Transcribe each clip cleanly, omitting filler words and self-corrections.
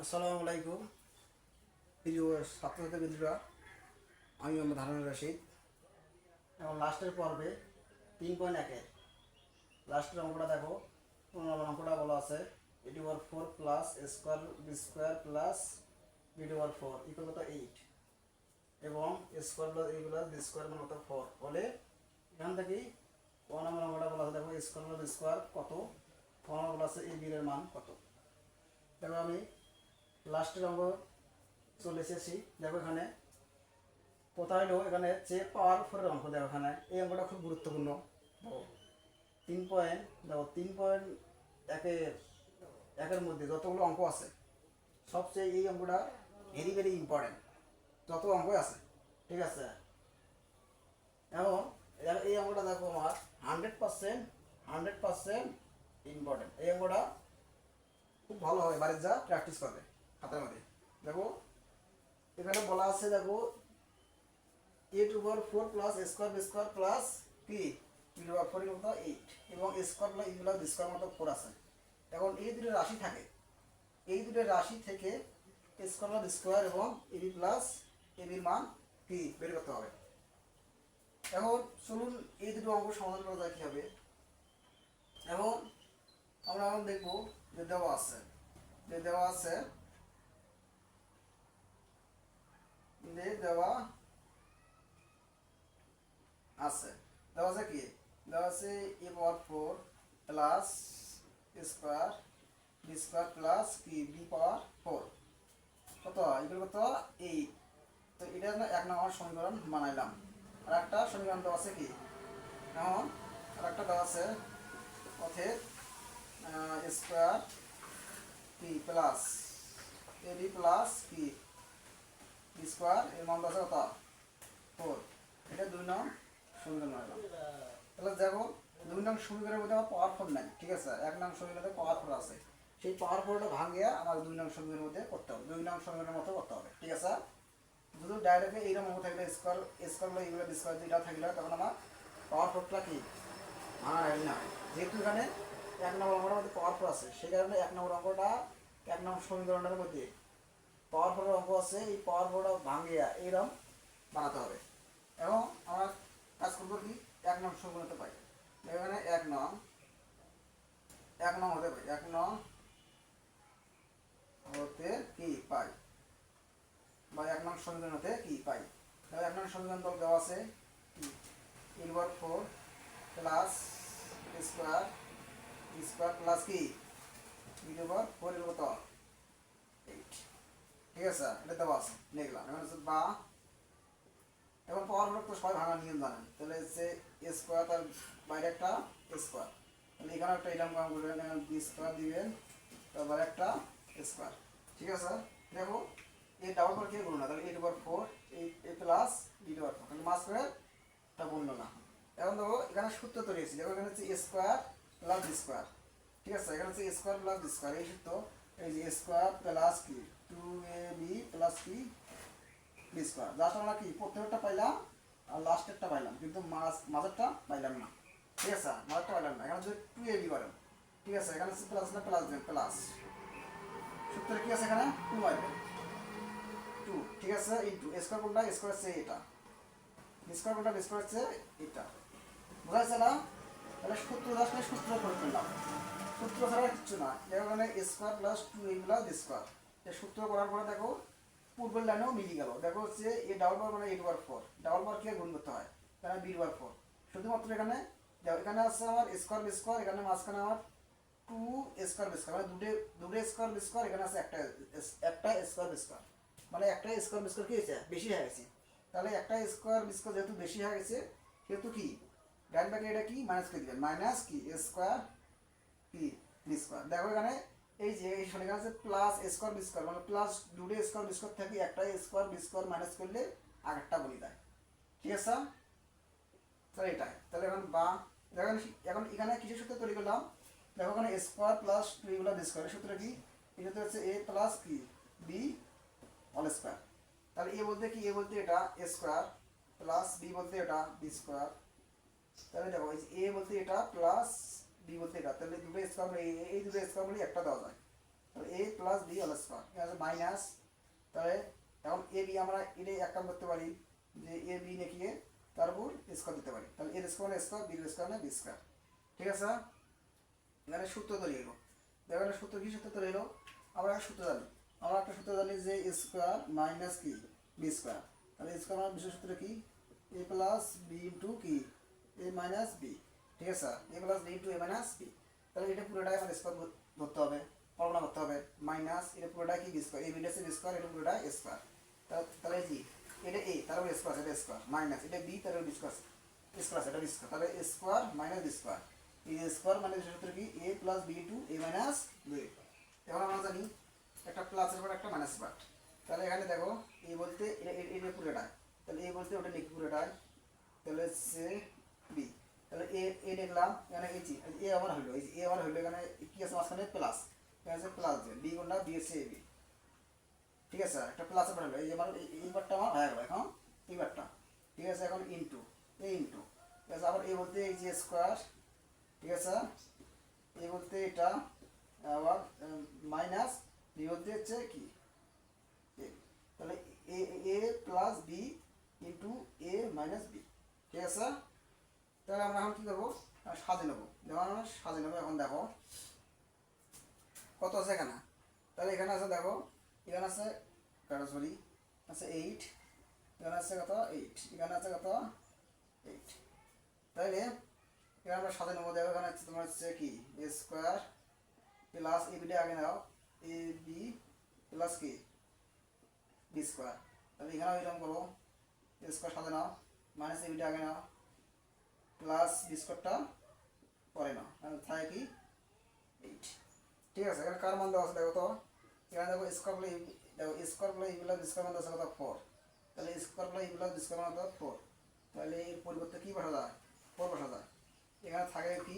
আসসালামু আলাইকুম প্রিয় ছাত্রছাত্রীবৃন্দরা, আমি মোহাম্মদ হারুন রশিদ। এবং লাস্টের পর্বে 3.1-এর লাস্টের অঙ্কটা দেখো। 15 নম্বর অঙ্কটা বলা আছে a⁴ plus a² plus b⁴ equal কত 8 এবং square plus a plus b² মানে কত 4 হলে এখান থেকেই 1 নম্বর অঙ্কটা বলা আছে দেখো স্কোয়ার প্লাস b² কত, 4 নম্বর বলা আছে এর মান কত। দেখো আমি লাস্টের অঙ্ক চলে এসেছি। দেখো এখানে কোথায় হলো, এখানে যে পাওয়ার ফোরের অঙ্ক দেখো, এখানে এই অঙ্কটা খুব গুরুত্বপূর্ণ। দেখো 3.1-এর মধ্যে যতগুলো অঙ্ক আছে সবচেয়ে এই অঙ্কটা ভেরি ভেরি ইম্পর্টেন্ট যত অঙ্ক আছে, ঠিক আছে। এবং এই অঙ্কটা দেখো আমার 100% ইম্পর্টেন্ট। এই অঙ্কটা খুব ভালো হবে, বাড়ির যা প্র্যাকটিস করবে খাতার মধ্যে। দেখো এখানে বলা আছে, দেখো a⁴ প্লাস a² প্লাস কি b⁴ এর মতো 8 এবং স্কোয়ার প্লাস b² মতো 4 আছে। এখন এই দুটো রাশি থাকে, এই দুটো রাশি থেকে স্কোয়ার প্লাস b² এবং ab মান কি বের করতে হবে। এখন চলুন এই দুটো অঙ্ক সমাধান করা যায় কি হবে। এখন আমরা এখন দেখবো যে দেওয়া আছে দেওয়া আছে কি দেওয়া আছে a⁴ plus square b² plus কি b⁴ কত এগুলো কত 8। তো এটা না 1 নম্বর সমীকরণ বানাইলাম। আর একটা সমীকরণ দেওয়া আছে কি, এখন আর একটা দেওয়া আছে অতএব স্কোয়ার কি প্লাস ab প্লাস কি b² এর মান দেওয়া আছে কত 4। এটা 2 নং সমীকরণ বানাইলাম। তাহলে দেখো 2 নং সমীকরণের মধ্যে আমার পাওয়ার 4 নাই, ঠিক আছে। 1 নং সমীকরণে পাওয়ার 4 আছে, সেই পাওয়ার 4টা ভাঙিয়ে আমার 2 নং সমীকরণের মধ্যে করতে হবে, 2 নং সমীকরণের মতো করতে হবে, ঠিক আছে। যদি ডাইরেক্ট এইরকম অঙ্ক থাকলে স্কোয়ার এগুলো b² যেটা থাকলে তখন আমার পাওয়ার 4টা কি ভাঙা হয় না। যেহেতু এখানে 1 নম্বর অঙ্কটার মধ্যে পাওয়ার 4 আছে, সেই কারণে 1 নম্বর অঙ্কটা 1 নম্বর সমীকরণের মধ্যে পাওয়ার 4-এর অঙ্ক আছে, এই পাওয়ার 4টা ভাঙিয়ে এইরকম বানাতে হবে। এবং আমরা কাজ করবো কি 1 নং সমীকরণতে পাই, এখানে 1 নং হতে পাই, 1 নং হতে কি পাই বা 1 নং সমীকরণ হতে কি পাই। তাহলে 1 নং সমীকরণ তো দেওয়া আছে a⁴ প্লাস স্কোয়ার প্লাস কি b⁴ এর কত 8, ঠিক আছে। এটা দেওয়া আছে লিখলাম। এখন হচ্ছে বা এখন পাওয়ার 4 তো সবাই ভাঙা নিয়ম জানেন, তাহলে হচ্ছে স্কোয়ার তার বাইরে একটা স্কোয়ার, তাহলে এখানে একটা এরকম কাম করবেন, b² দিবেন তারপর একটা স্কোয়ার, ঠিক আছে। দেখো এই ডাবল বার কে গুণ না, তাহলে a⁴ a প্লাস b⁴, তাহলে মাস করে তা গুণ না। এখন দেখো এখানে সূত্র তৈরি হয়েছে, দেখো এখানে হচ্ছে স্কোয়ার প্লাস b², ঠিক আছে। এখানে হচ্ছে স্কোয়ার প্লাস b², এই সূত্র এই যে স্কোয়ার প্লাস কি 2ab প্লাস কি b²। জাস্ট আমরা কি প্রথমেরটা পাইলাম আর লাস্টেরটা পাইলাম, কিন্তু মাঝেরটা পাইলাম না, ঠিক আছে। মাঝেরটা পাইলাম না। এখানে হচ্ছে 2ab পাইলাম, ঠিক আছে। এখানে হচ্ছে প্লাস না প্লাস দেন প্লাস, সূত্রে কি আছে এখানে 2 আসবে 2, ঠিক আছে। ইনটু স্কোয়ার কোনটা স্কোয়ার হচ্ছে এটা, স্কোয়ার কোনটা স্কোয়ার হচ্ছে এটা, বোঝা যাচ্ছে না। তাহলে সূত্র জাস্ট সূত্র প্রয়োগ করলাম, সূত্র ছাড়া কিচ্ছু না। এখানে square plus 2ab plus b², এই সূত্র করার পরে দেখো পূর্বের লাইনেও মিলে গেল। দেখো হচ্ছে এ ডাবল বার মানে a⁴, ডাবল বার কে গুণ করতে হয়, তাহলে b⁴। শুধুমাত্র এখানে এখানে আছে আমার স্কোয়ার এখানে মাঝখানে আমার 2² মানে দুটো স্কোয়ার এখানে আছে একটা স্কোয়ার, মানে একটা স্কোয়ার কি হয়েছে বেশি হয়ে গেছে। তাহলে একটা স্কোয়ার যেহেতু বেশি হয়ে গেছে সেহেতু কি ডান ব্যাকে এটা কি মাইনাস করে দিবেন, মাইনাস কি স্কোয়ার কি b²। দেখো এখানে এই যে এই এখানে আছে প্লাস স্কোয়ার মানে প্লাস দুটো স্কোয়ার থেকে একটা স্কোয়ার মাইনাস করলে আগেরটা বলি দেয়, ঠিক আছে। তাহলে এটাই, তাহলে এখন বা দেখেন এখন এখানে কিসের সূত্র তৈরি করলাম, দেখো এখানে স্কোয়ার প্লাস 2ab b² সূত্র কি, এটা তো হচ্ছে a প্লাস কি b² তাহলে এ বলতে কি, এ বলতে এটা স্কোয়ার প্লাস b বলতে এটা b²। তাহলে দেখো এ বলতে এটা প্লাস বি বলতে এটা, তাহলে দুটো স্কোয়ার এই দুটো স্কোয়ার বলি একটা দেওয়া যায়, তাহলে এ প্লাস বি হোল স্কোয়ার এখানে মাইনাস, তাহলে এখন এ বি আমরা এটা এক কাম করতে পারি যে এ বি লিখিয়ে তার উপর স্কোয়ার দিতে পারি, তাহলে এর স্কোয়ার স্কোয়ার বির স্কোয়ার না বি স্কোয়ার। ঠিক আছে, এখানে সূত্র তৈরি হলো। এখানে সূত্র কি সূত্র তৈরি হলো, আমরা একটা সূত্র জানি, আমরা একটা সূত্র জানি যে এ স্কোয়ার মাইনাস কি বি স্কোয়ার, তাহলে স্কোয়ার মানে বিশেষ সূত্র কি এ প্লাস বি ইন্টু কি এ মাইনাস বি। ঠিক আছে, A plus B into A minus B, তাহলে এটা পুরোটাই আমার স্কোয়ার ধরতে হবে, কল্পনা করতে হবে, মাইনাস এটা পুরোটাই কি বি স্কোয়ার, এ বিটা বি স্কোয়ার, এটা পুরোটাই স্কোয়ার। তাহলে কি এটা এ তার উপর স্কোয়ার, এটা স্কোয়ার মাইনাস এটা বি তার উপর বি স্কোয়ার স্কোয়ার, এটা বি স্কোয়ার, তাহলে স্কোয়ার মাইনাস বি স্কোয়ার, এই স্কোয়ার মানে সূত্র কি এ প্লাস বি টু এ মাইনাস বি। এখন আমরা জানি একটা প্লাসের পর একটা মাইনাস পার্ট, তাহলে এখানে দেখো এ বলতে এটা পুরোটাই, তাহলে এ বলতে ওটা লিখি পুরোটাই, তাহলে সে বি, তাহলে এ লিখলাম, এখানে এ আমার হইলো, এই এ আমার হইলো, এখানে কি আছে মাঝখানে প্লাস, এখানে আছে প্লাস দিয়ে বি কোনটা বি এসে এ বি। ঠিক আছে, একটা প্লাসের পর হলো এই আমার এই বারটা আমার হয়ে গেল এখন এই বারটা। ঠিক আছে, এখন ইন্টু এ ইন্টু, ঠিক আছে, আবার এ বলতে এই যে স্কোয়ার, ঠিক আছে, এ বলতে এটা আবার মাইনাস বি বলতে হচ্ছে কি এ, তাহলে এ এ plus B into A minus B. ঠিক আছে, তাহলে আমরা এখন কী করবো সাজে নেবো, যেমন আমরা সাজে নেবো। এখন দেখো কত আছে এখানে, তাহলে এখানে আছে দেখো, এখানে আছে সরি আছে 8, এখানে আছে কত 8, এখানে আছে কত 8, তাহলে এখানে আমরা সাজে নেবো। দেখো এখানে হচ্ছে তোমার হচ্ছে কি এ স্কোয়ার প্লাস এ বিটা আগে নাও এ বি প্লাস কি বি স্কোয়ার, তাহলে এখানেও এরকম করবো এ স্কোয়ার সাজে নাও মাইনাস এ বিটা আগে নাও প্লাস বি স্কোয়ারটা পরে নাও, থাকে কি 8। ঠিক আছে, এখানে কার মান দেওয়া আছে দেখো তো, এখানে দেখো স্কোয়ার প্লাস দেখো স্কোয়ার প্লাস ইগুলা স্কোয়ার মান দেওয়া আছে কত 4, তাহলে স্কোয়ার প্লাস ইগুলা স্কোয়ার মান কত 4, তাহলে এর পরিবর্তে কি বসা যায় 4 বসা যায়। এখানে থাকে কি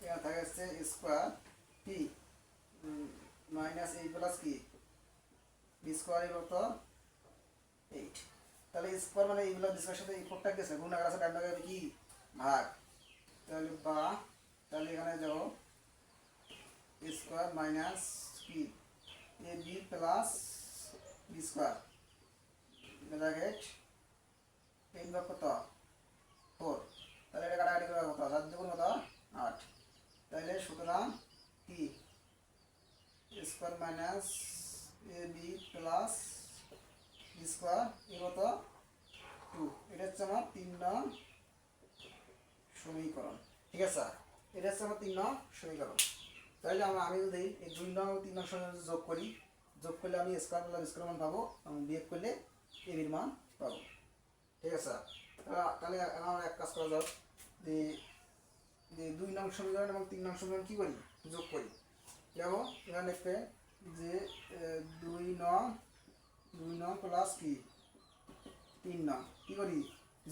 এখানে থাকে হচ্ছে স্কোয়ার কি মাইনাস এই প্লাস কি বি স্কোয়ার এর কত 8, তাহলে স্কোয়ার মানে এইগুলো স্কোয়ার সাথে এই 4টা গেছে গুণাকার আছে ডান দিকে কি ভাগ, তাহলে বা তাহলে এখানে যাও স্কোয়ার মাইনাস কি A B plus B square bracket 3 ভাগ কত 4, তাহলে এটা কাটাকাটি করে কত 7 দুগুণ কত 8, তাহলে সুতরাং কি স্কোয়ার মাইনাস এ বি প্লাস বি স্কোয়ার এ কত 2, এটা হচ্ছে আমার 3 নং সমীকরণ। ঠিক আছে, এটা হচ্ছে আমার 3 নং সমীকরণ। তাহলে আমি যদি এই 2 নং ও 3 নং সমীকরণ যোগ করি, যোগ করলে আমি স্কোয়ার প্লাস স্কোয়ার মান পাবো এবং বিয়োগ করলে এ বির মান পাবো। ঠিক আছে, তাহলে আমার এক কাজ করা যাক যে 2 নং সমীকরণ এবং 3 নং সমীকরণ কী করি যোগ করি। দেখো এখানে লিখবে যে 2 নং প্লাস কি 3 নং কী করি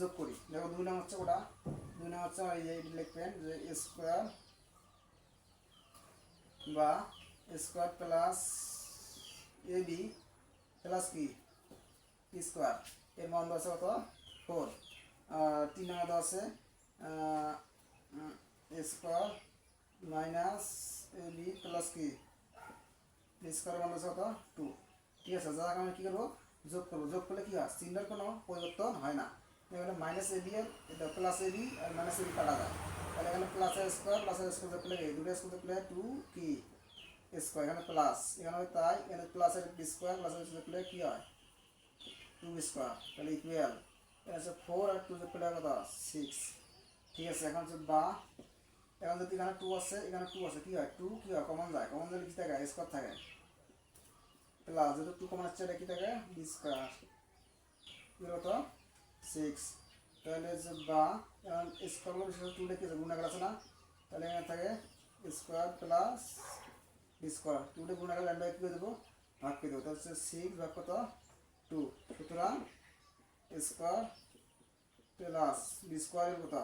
যোগ করি। দেখো 2 নং হচ্ছে ওটা, 2 নং হচ্ছে এই যে লিখবেন যে স্কোয়ার বা স্কোয়ার প্লাস এ বি প্লাস কি স্কোয়ার এর মান দেওয়া আছে কত 4, আর 3 নম্বর দেওয়া আছে স্কোয়ার মাইনাস এ বি প্লাস কি স্কোয়ার মান দেওয়া আছে কত 2। ঠিক আছে, যারা আমি কী করবো যোগ করবো, যোগ করলে কী হয় চিহ্নের কোনো পরিবর্তন হয় না, এখানে মাইনাস এ বি এটা plus A B R minus A B কাটা যায়, তাহলে এখানে প্লাস স্কোয়ার যোগ করলে দুটো স্কোয়ার যোগ করলে 2 কি স্কোয়ার, এখানে প্লাস এখানে হয় তাই এখানে প্লাসের বি স্কোয়ার প্লাসের যোগ করলে কী হয় 2 স্কোয়ার, তাহলে ইকুয়াল এটা হচ্ছে 4 আর 2 যোগ করলে কত 6। ঠিক আছে, এখন হচ্ছে বা এখন যদি এখানে 2 আছে এখানে 2 আছে কী হয় 2 কী হয় কমন যায়, কমন যায় কী থাকে স্কোয়ার থাকে প্লাস যেহেতু 2 কমন আসছে এটা কী থাকে বি স্কোয়ার কত 6, তাহলে হচ্ছে বা এখন স্কোয়ার বিশেষ 2 লিখে গুণাকার আছে না, তাহলে এখানে থাকে স্কোয়ার প্লাস বি স্কোয়ার 2 গুণাকার ল্যান্ডা কী করে দেবো ভাগ করে দেবো, তাহলে হচ্ছে 6 ভাগ কত 2, সুতরাং স্কোয়ার প্লাস বি স্কোয়ারের কত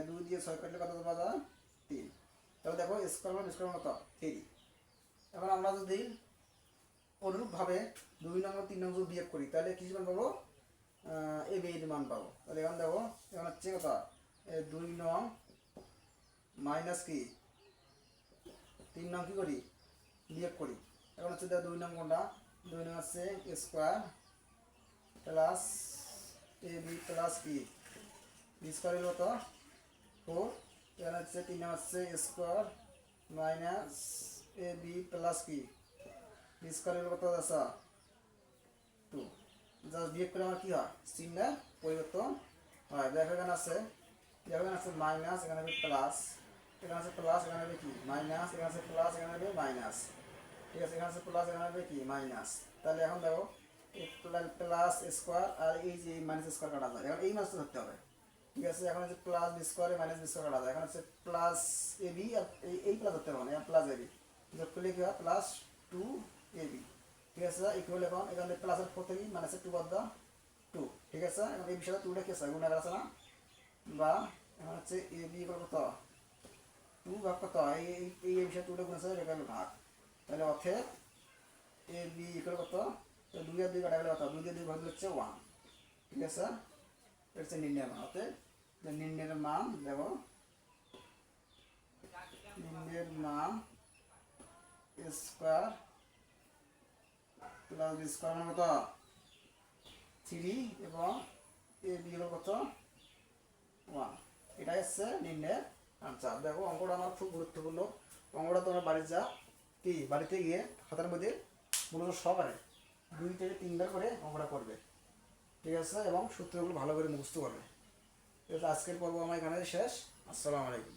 2 দিয়ে 6 কাটলে কত পাওয়া যায় 3, তাহলে দেখো স্কোয়ার বা বি স্কোয়ার কত 3। এখন আমরা যদি অনুরূপভাবে 2 নং 3 নং যদি বিয়োগ করি তাহলে কী মান পাবো এ বি এর মান পাবো। তাহলে এখন দেখো এখন হচ্ছে কত 2 নং মাইনাস কি 3 নং কী করি বিয়োগ করি, এখন হচ্ছে 2 নং কোনটা, 2 নং হচ্ছে এ স্কোয়ার প্লাস এ বি প্লাস কি বি স্কোয়ার হলো কত 4, এখানে হচ্ছে 3 নং হচ্ছে এ স্কোয়ার মাইনাস এ বি প্লাস কি বি স্কোয়ার হলো কত আছে 2। জাস্ট বিয়োগ করে আমার কি হয় চিহ্নের পরিবর্তন হয়। দেখো এখানে আছে মাইনাস, এখানে হবে প্লাস, এখানে আছে প্লাস, এখানে হবে কি মাইনাস, এখানে আছে প্লাস, এখানে হবে মাইনাস। ঠিক আছে, এখানে আছে প্লাস, এখানে হবে কি মাইনাস। তাহলে এখন দেখো এই প্লাস স্কোয়ার আর এই যে মাইনাস স্কোয়ার কাটা যায়, এখন এই মাসটা ধরতে হবে। ঠিক আছে, এখন হচ্ছে plus B square minus B square কাটা যায়, এখন হচ্ছে প্লাস এ বি আর এই প্লাস ধরতে হবে না, প্লাস এ বি যোগ করলে কি হয় প্লাস 2 এ বি। ঠিক আছে, ইকুয়াল এখন এখানে প্লাসের 4 থেকে মাইনাসের 2 বাদ দাও 2। ঠিক আছে, এখন এই বিষয়টা 2টা কি আছে গুণাকার আছে না, বা এখন হচ্ছে এ বি কত 2 ভাগ কত এই বিষয়ে 2টা গুণ আছে এটা হলো ভাগ। তাহলে অর্থে এ বি ইকুয়াল কত, 2 আর 2 কাটা গেলে কত, 2 দিয়ে 2 ভাগ দিলে হচ্ছে 1। ঠিক আছে, এটা হচ্ছে নির্ণয়ের মান। অর্থে নির্ণয়ের মান দেব, নির্ণয়ের মান স্কোয়ার প্লাস বি স্কোয়ার মানে কত 3 এবং এ বি হলো কত 1। এটাই হচ্ছে নির্ণয়ের আনসার। দেখো অঙ্কটা আমার খুব গুরুত্বপূর্ণ, অঙ্কটা তোমরা বাড়ি যা কি বাড়িতে গিয়ে খাতার মধ্যে মূলত সবারে 2 থেকে 3 বার করে অঙ্কটা করবে। ঠিক আছে, এবং সূত্রগুলো ভালো করে মুখস্থ করবে। আজকের পর্ব আমার এখানে শেষ। আসসালামু আলাইকুম।